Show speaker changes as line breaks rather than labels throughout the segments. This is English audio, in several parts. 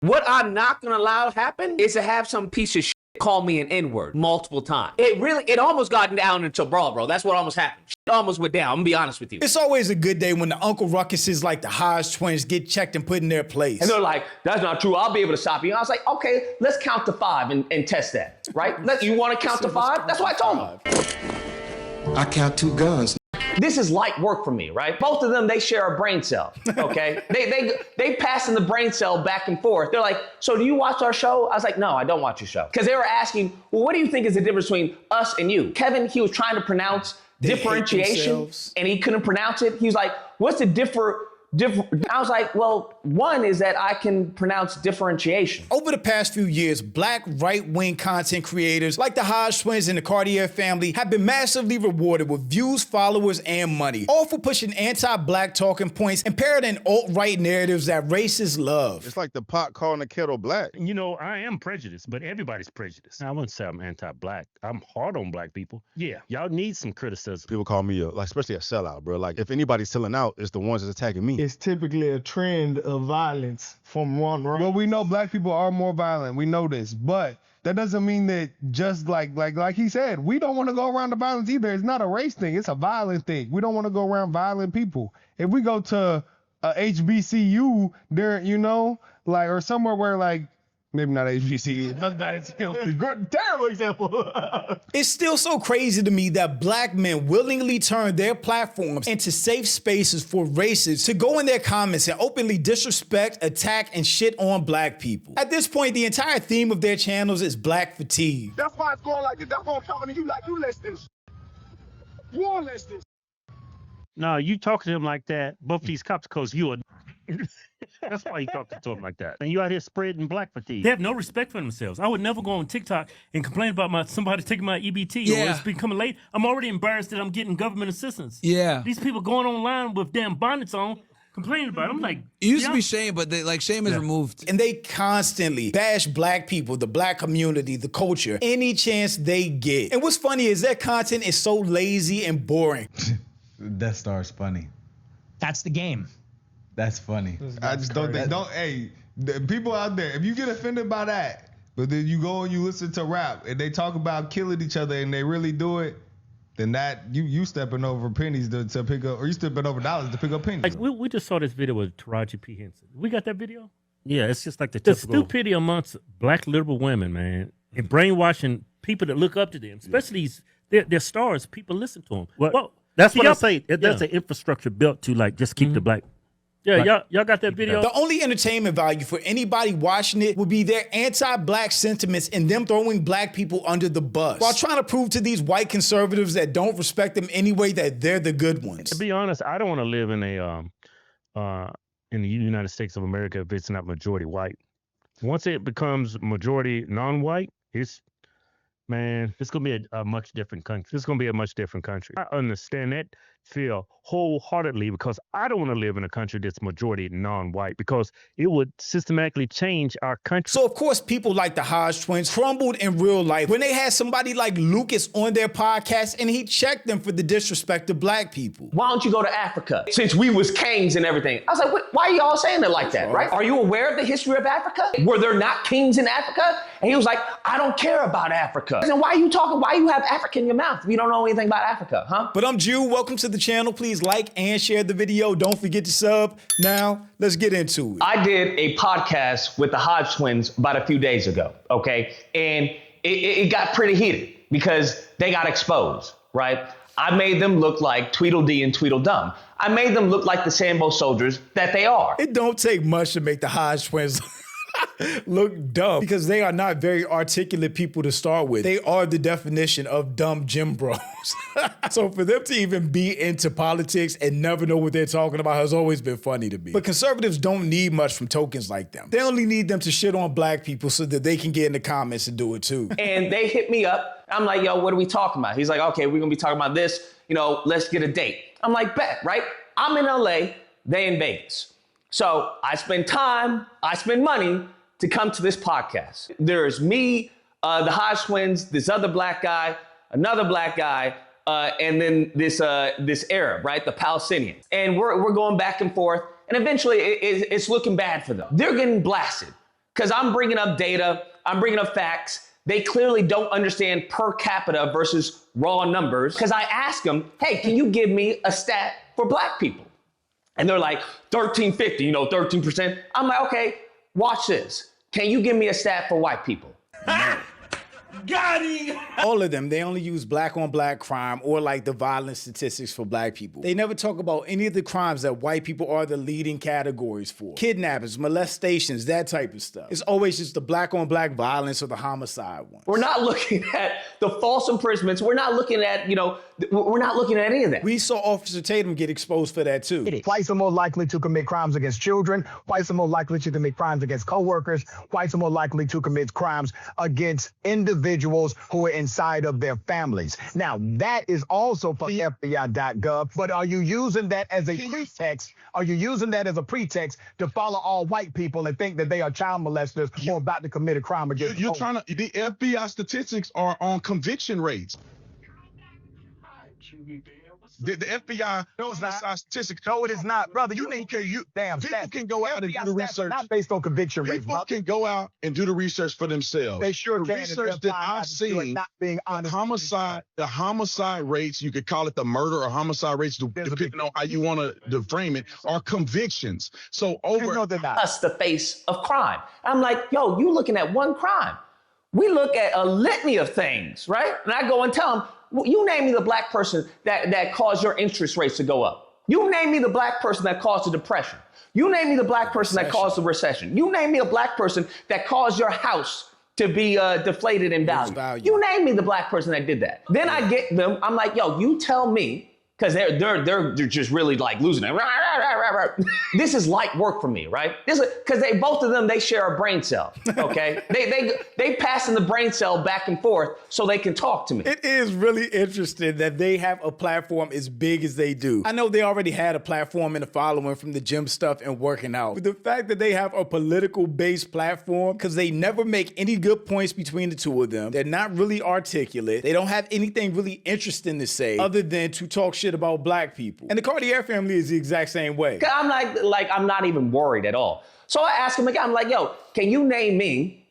What I'm not gonna allow to happen is to have some piece of shit call me an N-word multiple times. It almost got down into brawl, bro. That's what almost happened. Shit almost went down. I'm gonna be honest with you.
It's always a good day when the Uncle Ruckuses like the Hodge twins get checked and put in their place.
And they're like, that's not true. I'll be able to stop you. And I was like, okay, let's count to 5 and test that, right? You want to count to 5? That's what I told them.
I count 2 guns.
This is light work for me, right? Both of them, they share a brain cell, okay? they passing the brain cell back and forth. They're like, so do you watch our show? I was like, no, I don't watch your show. Because they were asking, well, what do you think is the difference between us and you? Kevin, he was trying to pronounce differentiation, and he couldn't pronounce it. He was like, what's the different? I was like, well, one is that I can pronounce differentiation.
Over the past few years, black right-wing content creators like the Hodge twins and the Cartier family have been massively rewarded with views, followers, and money, all for pushing anti-black talking points and parroting alt-right narratives that racists love.
It's like the pot calling the kettle black.
You know, I am prejudiced, but everybody's prejudiced. I wouldn't say I'm anti-black. I'm hard on black people. Yeah, y'all need some criticism.
People call me especially a sellout, bro. Like, if anybody's selling out, it's the ones that's attacking me.
It's typically a trend of violence from one right. Well, we know black people are more violent. We know this, but that doesn't mean that just like he said, we don't want to go around the violence either. It's not a race thing. It's a violent thing. We don't want to go around violent people. If we go to a HBCU there, or somewhere where maybe not HBCU. That's a terrible example.
It's still so crazy to me that black men willingly turn their platforms into safe spaces for racists to go in their comments and openly disrespect, attack, and shit on black people. At this point, the entire theme of their channels is black fatigue.
That's why it's going like this. That's why I'm talking to you like you listen. You all listen.
No, you talking to him like that, both these cops, because you are. That's why you talking to him like that. And you out here spreading black fatigue.
They have no respect for themselves. I would never go on TikTok and complain about somebody taking my EBT or it's becoming late. I'm already embarrassed that I'm getting government assistance.
Yeah.
These people going online with damn bonnets on, complaining about it. I'm like,
it used to be shame, but shame is removed.
And they constantly bash black people, the black community, the culture, any chance they get. And what's funny is their content is so lazy and boring.
Death Star's funny.
That's the game.
That's funny.
I just don't think, the people out there, if you get offended by that, but then you go and you listen to rap and they talk about killing each other and they really do it, then that, you stepping over pennies to pick up, or you stepping over dollars to pick up pennies.
Like we just saw this video with Taraji P. Henson. We got that video?
Yeah, it's just like the
stupidity amongst black liberal women, man, and brainwashing people that look up to them, especially they're stars. People listen to them.
Well, that's what I say. There's an infrastructure built to just keep the black.
Yeah, y'all got that video?
The only entertainment value for anybody watching it would be their anti-black sentiments and them throwing black people under the bus while trying to prove to these white conservatives that don't respect them anyway that they're the good ones.
To be honest, I don't want to live in the United States of America if it's not majority white. Once it becomes majority non-white, it's going to be a much different country. It's going to be a much different country. I understand that feel wholeheartedly because I don't want to live in a country that's majority non-white because it would systematically change our country.
So, of course, people like the Hodge twins crumbled in real life when they had somebody like Lucs on their podcast and he checked them for the disrespect of black people.
Why don't you go to Africa? Since we was kings and everything. I was like, why are y'all saying it like that, right? Are you aware of the history of Africa? Were there not kings in Africa? And he was like, I don't care about Africa. Then why are you talking? Why you have Africa in your mouth if you don't know anything about Africa, huh?
But I'm Jew. Welcome to the channel. Please like and share the video. Don't forget to sub. Now, let's get into it.
I did a podcast with the Hodge twins about a few days ago, okay? And it got pretty heated because they got exposed, right? I made them look like Tweedledee and Tweedledum. I made them look like the Sambo soldiers that they are.
It don't take much to make the Hodge twins look dumb because they are not very articulate people to start with. They are the definition of dumb gym bros. So for them to even be into politics and never know what they're talking about has always been funny to me. But conservatives don't need much from tokens like them. They only need them to shit on black people so that they can get in the comments and do it too.
And they hit me up. I'm like, yo, what are we talking about? He's like, okay, we're gonna be talking about this. Let's get a date. I'm like, bet, right? I'm in LA, they in Vegas. So I spend time, I spend money to come to this podcast. There's me, the Hodge twins, this other black guy, another black guy, and then this Arab, right, the Palestinian. And we're going back and forth, and eventually it's looking bad for them. They're getting blasted. Because I'm bringing up data, I'm bringing up facts. They clearly don't understand per capita versus raw numbers. Because I ask them, hey, can you give me a stat for black people? And they're like, 1350, 13%. I'm like, okay, watch this. Can you give me a stat for white people?
Got him!
All of them, they only use black on black crime or like the violence statistics for black people. They never talk about any of the crimes that white people are the leading categories for. Kidnappings, molestations, that type of stuff. It's always just the black on black violence or the homicide ones.
We're not looking at the false imprisonments. We're not looking at, we're not looking at any of that.
We saw Officer Tatum get exposed for that too.
Whites are more likely to commit crimes against children. Whites are more likely to commit crimes against co-workers. Whites are more likely to commit crimes against individuals who are inside of their families. Now, that is also for the FBI.gov, but are you using that as a pretext? Are you using that as a pretext to follow all white people and think that they are child molesters or about to commit a crime against
You're trying to, the FBI statistics are on conviction rates. The FBI statistics.
No, it is not, brother. You need people
can go out and do the research.
Not based on conviction rates.
People can go out and do the research for themselves.
They sure
the
can.
Research that I've seen, the homicide rates, you could call it the murder or homicide rates, depending on how you want to frame it, are convictions. So
us the face of crime. I'm like, yo, you looking at one crime. We look at a litany of things, right? And I go and tell them, well, you name me the black person that caused your interest rates to go up. You name me the black person that caused the depression. You name me the black person that caused the recession. You name me a black person that caused your house to be deflated in value. You name me the black person that did that. Then I get them, I'm like, yo, you tell me, because they're just really like losing it. This is light work for me, right? Because both of them, they share a brain cell, okay? they passing the brain cell back and forth so they can talk to me.
It is really interesting that they have a platform as big as they do. I know they already had a platform and a following from the gym stuff and working out, but the fact that they have a political-based platform, because they never make any good points between the two of them, they're not really articulate, they don't have anything really interesting to say other than to talk shit about black people. And the Cartier family is the exact same way.
I'm like, I'm not even worried at all. So I ask him again, I'm like, yo, can you name me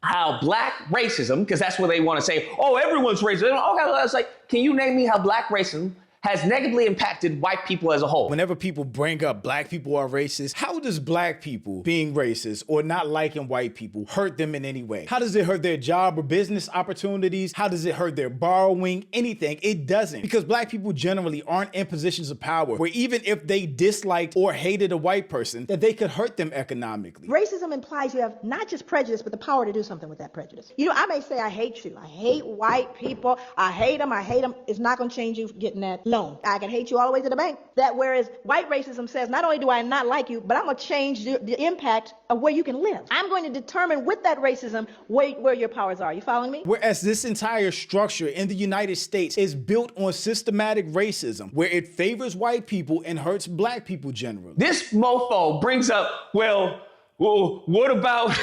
how black racism, because that's what they want to say, oh, everyone's racist. Okay, well, I was like, can you name me how black racism has negatively impacted white people as a whole?
Whenever people bring up black people are racist, how does black people being racist or not liking white people hurt them in any way? How does it hurt their job or business opportunities? How does it hurt their borrowing? Anything. It doesn't. Because black people generally aren't in positions of power where even if they disliked or hated a white person, that they could hurt them economically.
Racism implies you have not just prejudice, but the power to do something with that prejudice. I may say, I hate you. I hate white people. I hate them. It's not going to change you getting that loan. I can hate you all the way to the bank. That whereas white racism says, not only do I not like you, but I'm going to change the impact of where you can live. I'm going to determine with that racism where your powers are. You following me?
Whereas this entire structure in the United States is built on systematic racism, where it favors white people and hurts black people generally.
This mofo brings up, well, what about...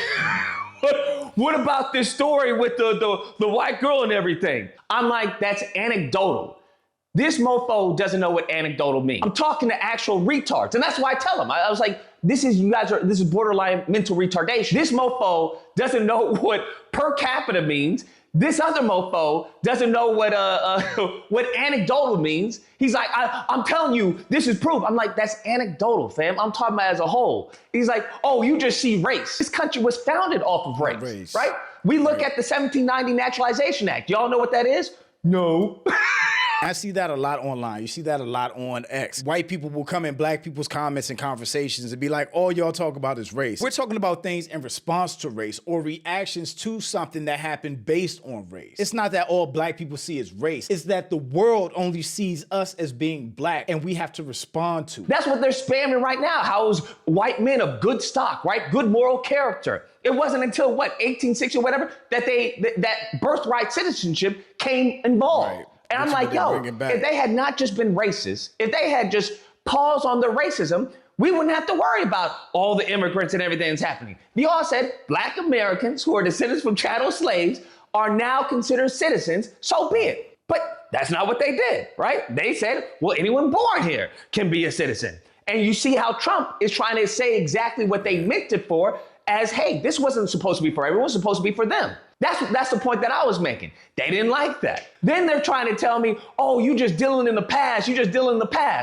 What about this story with the white girl and everything? I'm like, that's anecdotal. This mofo doesn't know what anecdotal means. I'm talking to actual retards. And that's why I tell them. I was like, this is borderline mental retardation. This mofo doesn't know what per capita means. This other mofo doesn't know what anecdotal means. He's like, I'm telling you, this is proof. I'm like, that's anecdotal, fam. I'm talking about as a whole. He's like, oh, you just see race. This country was founded off of race. Right? We look at the 1790 Naturalization Act. Y'all know what that is? No.
I see that a lot online. You see that a lot on X. White people will come in black people's comments and conversations and be like, all y'all talk about is race. We're talking about things in response to race or reactions to something that happened based on race. It's not that all black people see as race. It's that the world only sees us as being black and we have to respond to it.
That's what they're spamming right now. How is white men of good stock, right? Good moral character. It wasn't until 1860 or whatever that birthright citizenship came involved.
Right.
And I'm like, yo, if they had not just been racist, if they had just paused on their racism, we wouldn't have to worry about all the immigrants and everything that's happening. Y'all said black Americans who are descendants from chattel slaves are now considered citizens, so be it. But that's not what they did, right? They said, well, anyone born here can be a citizen. And you see how Trump is trying to say exactly what they meant it for, as, hey, this wasn't supposed to be for everyone, it was supposed to be for them. That's the point that I was making. They didn't like that. Then they're trying to tell me, oh, you just dealing in the past,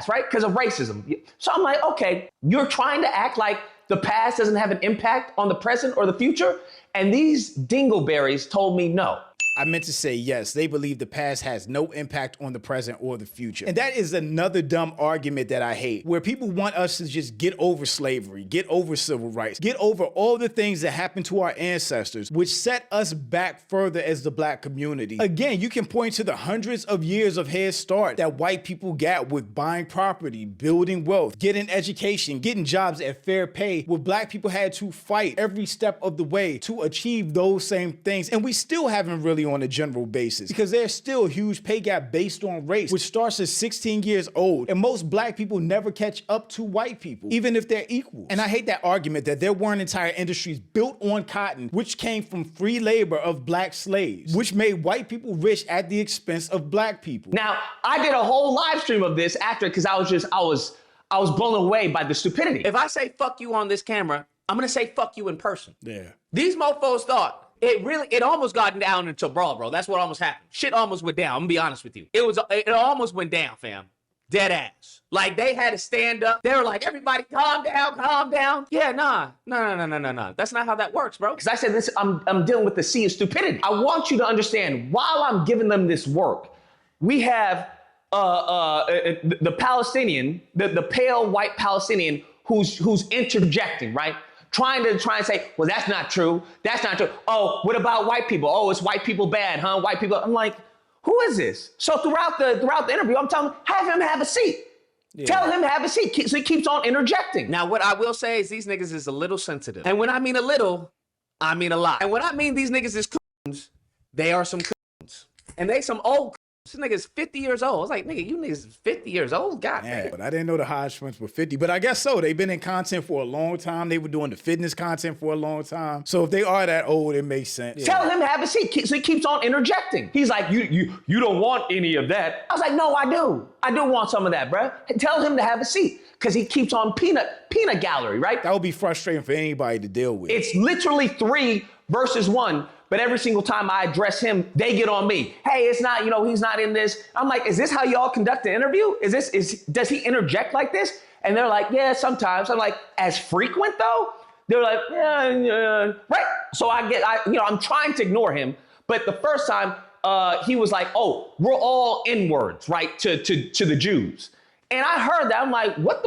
right? Because of racism. So I'm like, okay, you're trying to act like the past doesn't have an impact on the present or the future? And these dingleberries told me no.
I meant to say yes, they believe the past has no impact on the present or the future. And that is another dumb argument that I hate, where people want us to just get over slavery, get over civil rights, get over all the things that happened to our ancestors, which set us back further as the black community. Again, you can point to the hundreds of years of head start that white people got with buying property, building wealth, getting education, getting jobs at fair pay, where black people had to fight every step of the way to achieve those same things. And we still haven't really on a general basis, because there's still a huge pay gap based on race, which starts at 16 years old, and most black people never catch up to white people, even if they're equal. And I hate that argument that there weren't entire industries built on cotton, which came from free labor of black slaves, which made white people rich at the expense of black people.
Now, I did a whole live stream of this after, because I was blown away by the stupidity. If I say fuck you on this camera, I'm gonna say fuck you in person.
Yeah.
These mofos thought it almost got down into brawl, bro. That's what almost happened. Shit almost went down. I'm gonna be honest with you. It almost went down, fam. Dead ass. Like, they had to stand up. They were like, everybody calm down, calm down. Yeah, nah. That's not how that works, bro. Because I said this, I'm dealing with the sea of stupidity. I want you to understand, while I'm giving them this work, we have the Palestinian, the pale white Palestinian who's interjecting, right? Trying to say, well, that's not true. That's not true. Oh, what about white people? Oh, it's white people bad, huh? White people. I'm like, who is this? So throughout the interview, I'm telling him, have him have a seat. Yeah. Tell him to have a seat. So he keeps on interjecting. Now, what I will say is these niggas is a little sensitive. And when I mean a little, I mean a lot. And when I mean these niggas is coons, they are some coons. And they some old coons. This nigga's 50 years old. I was like, nigga, you niggas is 50 years old? God damn.
But I didn't know the Hodgetwins were 50, but I guess so. They've been in content for a long time. They were doing the fitness content for a long time. So if they are that old, it makes sense.
Yeah. Tell him to have a seat. So he keeps on interjecting. He's like, you don't want any of that. I was like, no, I do. I do want some of that, bruh. Tell him to have a seat. Because he keeps on peanut gallery, right?
That would be frustrating for anybody to deal with.
It's literally 3 versus 1. But every single time I address him, they get on me. Hey, it's not, he's not in this. I'm like, is this how y'all conduct the interview? Does he interject like this? And they're like, yeah, sometimes. I'm like, as frequent though? They're like, yeah, right. So I'm trying to ignore him. But the first time he was like, oh, we're all N-words, right? To the Jews. And I heard that. I'm like, what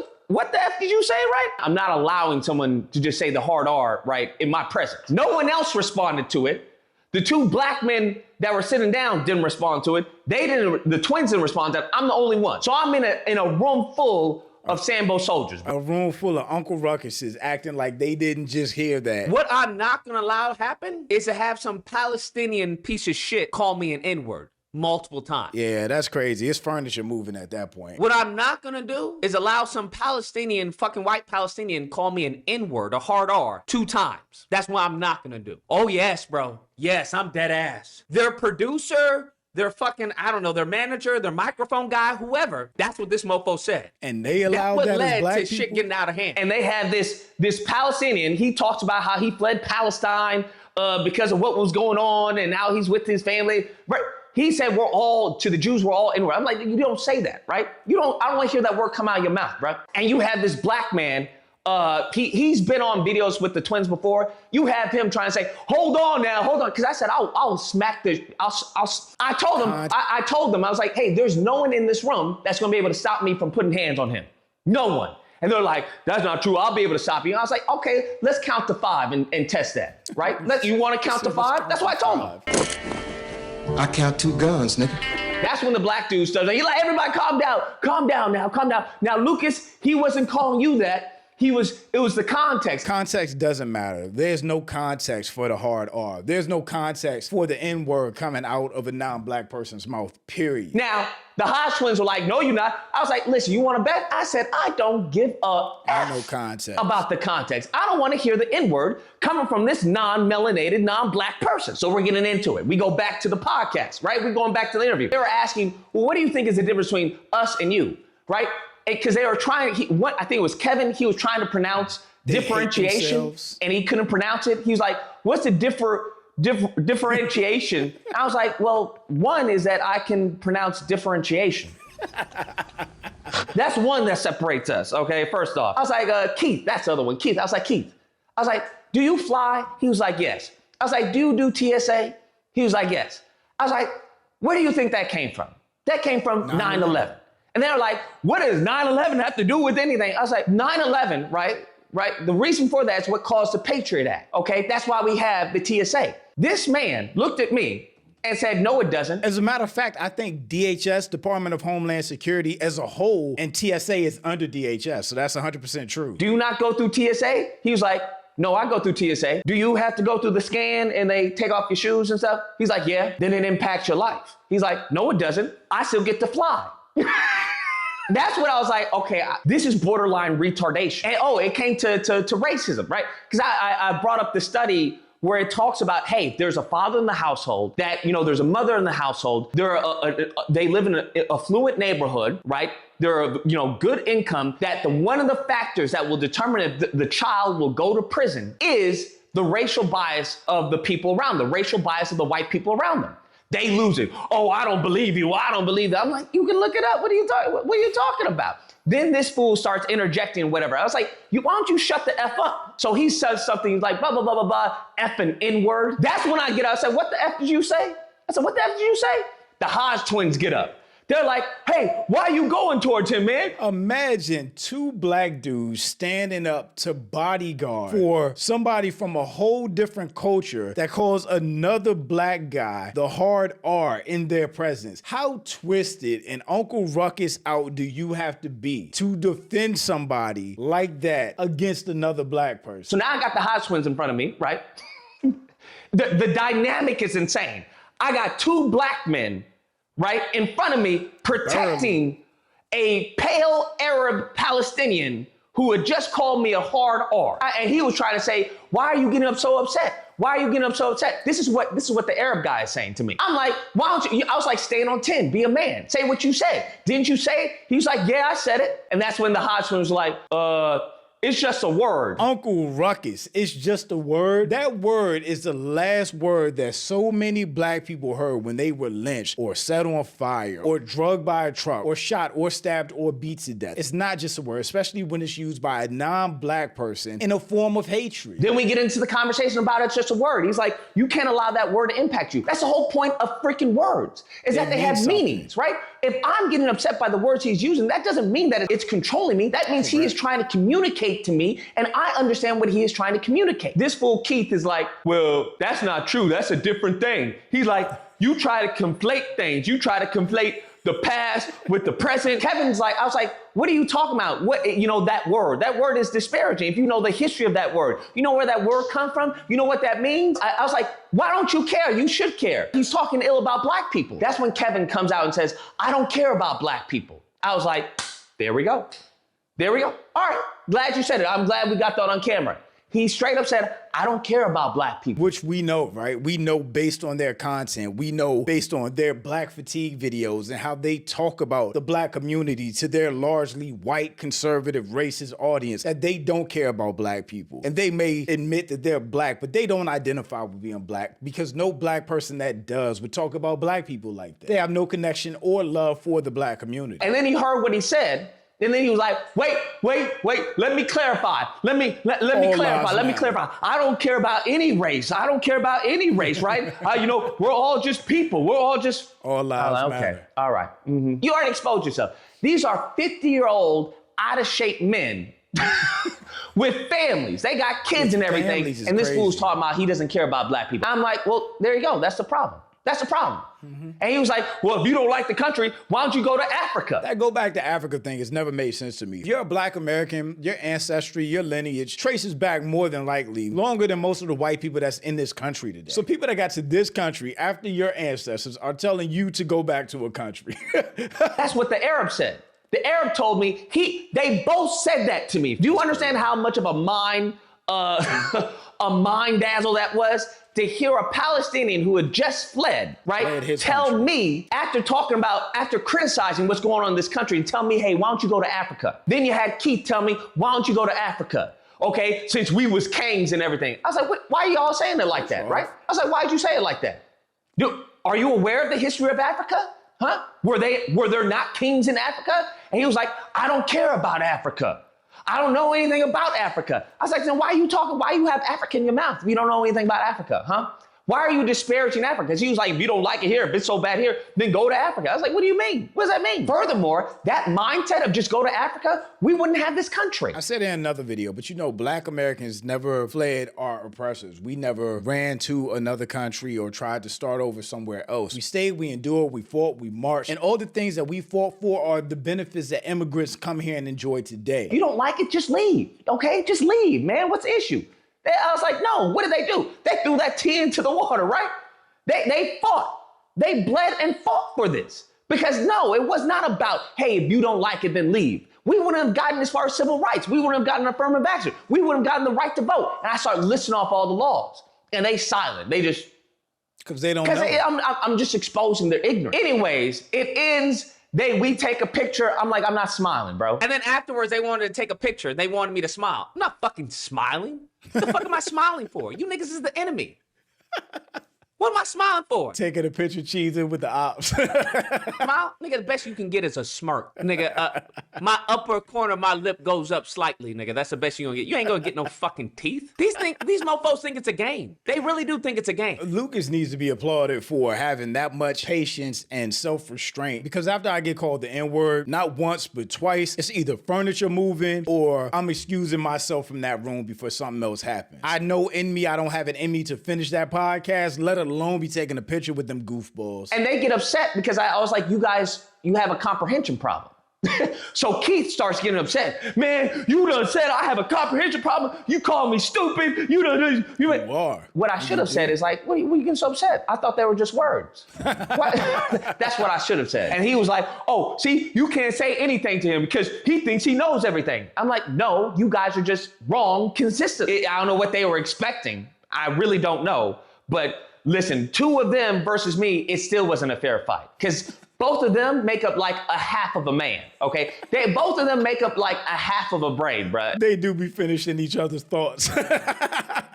the F did you say, right? I'm not allowing someone to just say the hard R, right, in my presence. No one else responded to it. The 2 black men that were sitting down didn't respond to it. The twins didn't respond to it. I'm the only one. So I'm in a room full of Sambo soldiers.
A room full of Uncle Ruckuses acting like they didn't just hear that.
What I'm not gonna allow to happen is to have some Palestinian piece of shit call me an N-word multiple times.
Yeah, that's crazy. It's furniture moving at that point.
What I'm not gonna do is allow some fucking white Palestinian call me an N-word, a hard R, 2 times. That's what I'm not gonna do. Oh yes, bro. Yes, I'm dead ass. Their producer, their fucking, I don't know, their manager, their microphone guy, whoever. That's what this mofo said.
And they allowed that as black
led to
people?
shit getting out of hand. And they have this Palestinian, he talks about how he fled Palestine because of what was going on, and now he's with his family. Right? He said to the Jews, we're all N-word. I'm like, you don't say that, right? I don't want to hear that word come out of your mouth, bro. And you have this black man, he's been on videos with the twins before. You have him trying to say, hold on. Because I said, I'll smack I told them, I was like, hey, there's no one in this room that's going to be able to stop me from putting hands on him. No one. And they're like, that's not true. I'll be able to stop you. And I was like, okay, let's count to 5 and test that, right? You want to count to 5? That's what I told him.
I count 2 guns, nigga.
That's when the black dude starts. He's like, everybody calm down. Calm down now, calm down. Now, Lucas, he wasn't calling you that. It was the context.
Context doesn't matter. There's no context for the hard R. There's no context for the N-word coming out of a non-black person's mouth, period.
Now, the Hodgetwins were like, no, you're not. I was like, listen, you want to bet? I said, I don't give a F about the context. I don't want to hear the N-word coming from this non-melanated, non-black person. So we're getting into it. We go back to the podcast, right? We're going back to the interview. They were asking, well, what do you think is the difference between us and you, right? Because they were trying, I think it was Kevin, he was trying to pronounce differentiation, and he couldn't pronounce it. He was like, what's the differentiation? I was like, well, one is that I can pronounce differentiation. That's one that separates us, okay, first off. I was like, Keith, that's the other one, Keith. I was like, Keith. I was like, do you fly? He was like, yes. I was like, do you do TSA? He was like, yes. I was like, where do you think that came from? That came from 9/11. And they were like, what does 9/11 have to do with anything? I was like, 9/11, right? The reason for that is what caused the Patriot Act, okay? That's why we have the TSA. This man looked at me and said, no, it doesn't.
As a matter of fact, I think DHS, Department of Homeland Security as a whole, and TSA is under DHS. So that's 100% true.
Do you not go through TSA? He was like, no, I go through TSA. Do you have to go through the scan and they take off your shoes and stuff? He's like, yeah. Then it impacts your life. He's like, no, it doesn't. I still get to fly. That's what I was like, okay, this is borderline retardation. And it came to racism, right? Because I brought up the study where it talks about, hey, there's a father in the household, that, there's a mother in the household, they live in an affluent neighborhood, right? They're, good income, that one of the factors that will determine if the child will go to prison is the racial bias of the people around them, racial bias of the white people around them. They lose it. Oh, I don't believe you. I don't believe that. I'm like, you can look it up. What are you talking about? Then this fool starts interjecting whatever. I was like, why don't you shut the F up? So he says something like blah, blah, blah, blah, blah, F and N-word. That's when I get up. I said, what the F did you say? I said, what the F did you say? The Hodgetwins get up. They're like, hey, why are you going towards him, man?
Imagine two black dudes standing up to bodyguard for somebody from a whole different culture that calls another black guy the hard R in their presence. How twisted and Uncle Ruckus out do you have to be to defend somebody like that against another black person?
So now I got the Hodgetwins in front of me, right? The dynamic is insane. I got two black men right in front of me protecting a pale Arab Palestinian who had just called me a hard R. And he was trying to say, why are you getting so upset? Why are you getting so upset? This is what the Arab guy is saying to me. I'm like, why don't you? I was like, stand on 10, be a man. Say what you said. Didn't you say it? He was like, yeah, I said it. And that's when the Hodgson was like, it's just a word.
Uncle Ruckus, it's just a word. That word is the last word that so many black people heard when they were lynched or set on fire or drugged by a truck or shot or stabbed or beat to death. It's not just a word, especially when it's used by a non-black person in a form of hatred.
Then we get into the conversation about it's just a word. He's like, you can't allow that word to impact you. That's the whole point of freaking words, is that they have meanings, right? If I'm getting upset by the words he's using, that doesn't mean that it's controlling me. That means he is trying to communicate to me, and I understand what he is trying to communicate. This fool Keith is like, well, that's not true. That's a different thing. He's like, you try to conflate things. You try to conflate the past with the present. Kevin's like, I was like, what are you talking about? That word is disparaging. If you know the history of that word, you know where that word come from, you know what that means. I was like, why don't you care? You should care. He's talking ill about black people. That's when Kevin comes out and says, I don't care about black people. I was like, there we go. There we go. All right, glad you said it. I'm glad we got that on camera. He straight up said, I don't care about black people.
Which we know, right? We know based on their content. We know based on their black fatigue videos and how they talk about the black community to their largely white, conservative, racist audience, that they don't care about black people. And they may admit that they're black, but they don't identify with being black, because no black person that does would talk about black people like that. They have no connection or love for the black community.
And then he heard what he said. And then he was like, wait, let me clarify. Let me clarify. I don't care about any race. I don't care about any race, right? We're all just people. We're all just...
All lives matter.
Okay, all right. Mm-hmm. You already exposed yourself. These are 50-year-old, out-of-shape men with families. They got kids and everything. And this fool's talking about he doesn't care about black people. I'm like, well, there you go. That's the problem. That's the problem. Mm-hmm. And he was like, well, if you don't like the country, why don't you go to Africa?
That go back to Africa thing has never made sense to me. If you're a black American, your ancestry, your lineage traces back more than likely longer than most of the white people that's in this country today. So people that got to this country after your ancestors are telling you to go back to a country.
That's what the Arab said. The Arab told me, they both said that to me. Do you understand how much of a mind dazzle that was? To hear a Palestinian who had just fled, right, tell me, after criticizing what's going on in this country, and tell me, hey, why don't you go to Africa? Then you had Keith tell me, why don't you go to Africa? okay, since we was kings and everything. I was like, why are y'all saying it like that, right? I was like, why'd you say it like that? Are you aware of the history of Africa? Huh? Were there not kings in Africa? And he was like, I don't care about Africa. I don't know anything about Africa. I was like, then why are you talking? Why you have Africa in your mouth if you don't know anything about Africa, huh? Why are you disparaging Africa? Because he was like, if you don't like it here, if it's so bad here, then go to Africa. I was like, what do you mean? What does that mean? Furthermore, that mindset of just go to Africa, we wouldn't have this country.
I said in another video, but you know, Black Americans never fled our oppressors. We never ran to another country or tried to start over somewhere else. We stayed, we endured, we fought, we marched, and all the things that we fought for are the benefits that immigrants come here and enjoy today.
You don't like it, just leave, okay? Just leave, man. What's the issue? I was like, no, what did they do? They threw that tea into the water, right? They fought. They bled and fought for this. Because no, it was not about, hey, if you don't like it, then leave. We wouldn't have gotten as far as civil rights. We wouldn't have gotten affirmative action. We wouldn't have gotten the right to vote. And I started listing off all the laws. And they silent. They just...
Because they don't know.
I'm just exposing their ignorance. Anyways, it ends... we take a picture. I'm like, I'm not smiling, bro. And then afterwards, they wanted to take a picture. They wanted me to smile. I'm not fucking smiling. What the fuck am I smiling for? You niggas is the enemy. What am I smiling for?
Taking a picture cheesing with the ops.
Smile? Nigga, the best you can get is a smirk. Nigga, my upper corner of my lip goes up slightly, nigga. That's the best you gonna get. You ain't gonna get no fucking teeth. These mofos think it's a game. They really do think it's a game.
Lucas needs to be applauded for having that much patience and self-restraint, because after I get called the N-word, not once, but twice, it's either furniture moving or I'm excusing myself from that room before something else happens. I know in me, I don't have it in me to finish that podcast, let alone be taking a picture with them goofballs.
And they get upset because I was like, you guys, you have a comprehension problem. So Keith starts getting upset. Man, you done said I have a comprehension problem. You call me stupid. You are. What I should have said is like, what are you getting so upset? I thought they were just words. That's what I should have said. And he was like, oh, see, you can't say anything to him because he thinks he knows everything. I'm like, no, you guys are just wrong consistently. I don't know what they were expecting. I really don't know. But listen, two of them versus me, it still wasn't a fair fight. Because both of them make up like a half of a man, okay? Both of them make up like a half of a brain, bruh.
They do be finishing each other's thoughts.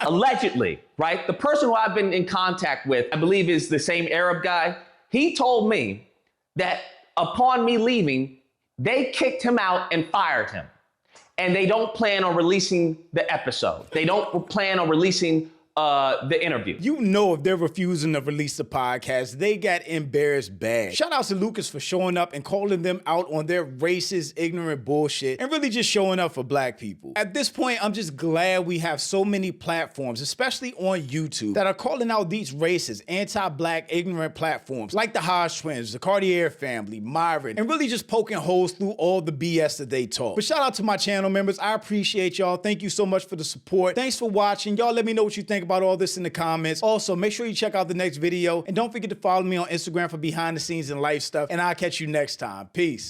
Allegedly, right? The person who I've been in contact with, I believe is the same Arab guy. He told me that upon me leaving, they kicked him out and fired him. And they don't plan on releasing the episode. They don't plan on releasing the interview.
You know, if they're refusing to release the podcast, they got embarrassed bad. Shout out to Lucas for showing up and calling them out on their racist, ignorant bullshit and really just showing up for Black people. At this point, I'm just glad we have so many platforms, especially on YouTube, that are calling out these racist, anti-Black, ignorant platforms like the Hodgetwins, the Cartier family, Myron, and really just poking holes through all the BS that they talk. But shout out to my channel members. I appreciate y'all. Thank you so much for the support. Thanks for watching. Y'all let me know what you think about all this in the comments. Also, make sure you check out the next video and don't forget to follow me on Instagram for behind the scenes and life stuff, and I'll catch you next time. Peace.